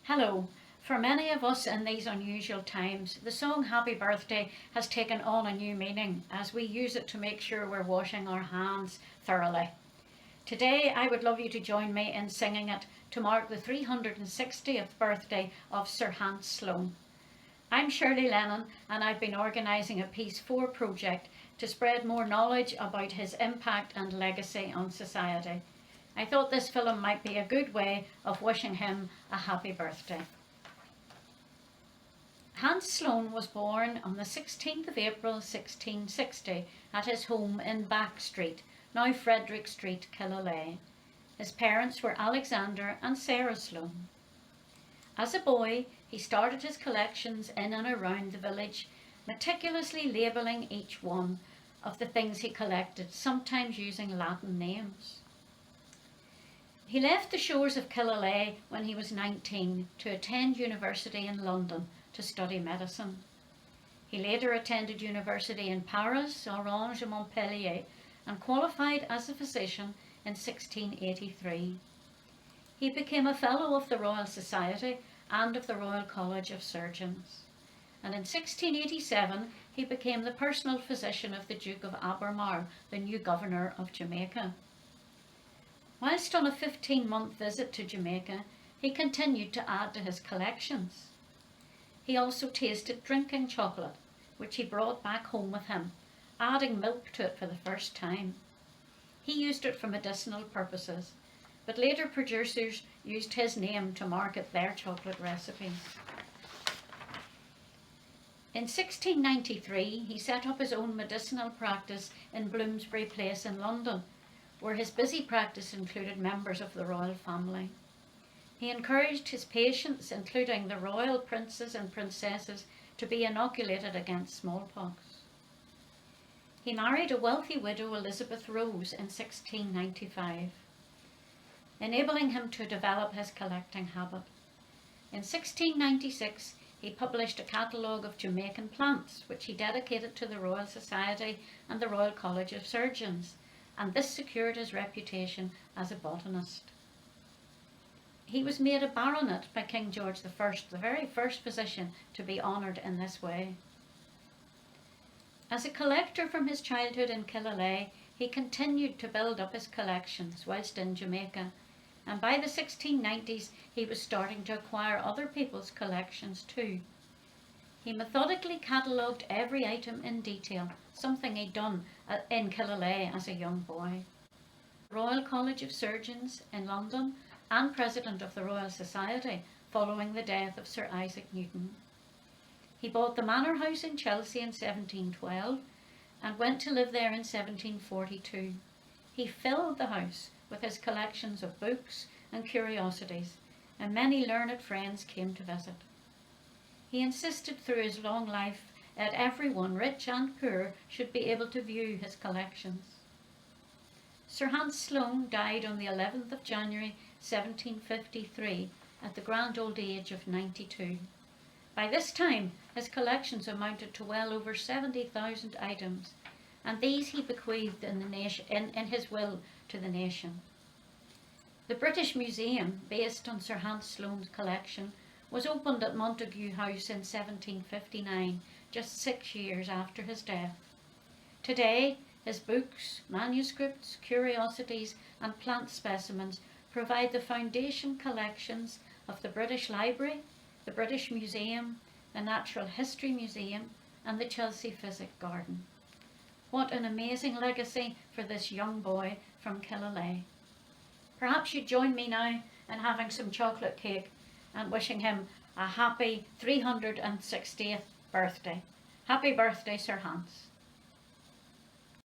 Hello. For many of us in these unusual times, the song Happy Birthday has taken on a new meaning as we use it to make sure we're washing our hands thoroughly. Today I would love you to join me in singing it to mark the 360th birthday of Sir Hans Sloane. I'm Shirley Lennon and I've been organising a Peace 4 project to spread more knowledge about his impact and legacy on society. I thought this film might be a good way of wishing him a happy birthday. Hans Sloane was born on the 16th of April 1660 at his home in Back Street, now Frederick Street, Killyleagh. His parents were Alexander and Sarah Sloane. As a boy, he started his collections in and around the village, meticulously labelling each one of the things he collected, sometimes using Latin names. He left the shores of Killyleagh when he was 19 to attend university in London to study medicine. He later attended university in Paris, Orange and Montpellier and qualified as a physician in 1683. He became a Fellow of the Royal Society and of the Royal College of Surgeons. And in 1687 he became the personal physician of the Duke of Albemarle, the new governor of Jamaica. Whilst on a 15-month visit to Jamaica, he continued to add to his collections. He also tasted drinking chocolate, which he brought back home with him, adding milk to it for the first time. He used it for medicinal purposes, but later producers used his name to market their chocolate recipes. In 1693, he set up his own medicinal practice in Bloomsbury Place in London, where his busy practice included members of the royal family. He encouraged his patients, including the royal princes and princesses, to be inoculated against smallpox. He married a wealthy widow, Elizabeth Rose, in 1695, enabling him to develop his collecting habit. In 1696, he published a catalogue of Jamaican plants, which he dedicated to the Royal Society and the Royal College of Surgeons, and this secured his reputation as a botanist. He was made a baronet by King George I, the very first physician to be honoured in this way. As a collector from his childhood in Killyleagh, he continued to build up his collections whilst in Jamaica, and by the 1690s he was starting to acquire other people's collections too. He methodically catalogued every item in detail, something he'd done in Killyleagh as a young boy. Royal College of Surgeons in London and President of the Royal Society following the death of Sir Isaac Newton. He bought the Manor House in Chelsea in 1712 and went to live there in 1742. He filled the house with his collections of books and curiosities, and many learned friends came to visit. He insisted through his long life that everyone, rich and poor, should be able to view his collections. Sir Hans Sloane died on the 11th of January 1753 at the grand old age of 92. By this time his collections amounted to well over 70,000 items, and these he bequeathed in his will to the nation. The British Museum, based on Sir Hans Sloane's collection, was opened at Montague House in 1759, just 6 years after his death. Today, his books, manuscripts, curiosities and plant specimens provide the foundation collections of the British Library, the British Museum, the Natural History Museum and the Chelsea Physic Garden. What an amazing legacy for this young boy from Killyleagh. Perhaps you'd join me now in having some chocolate cake and wishing him a happy 360th birthday. Happy birthday, Sir Hans.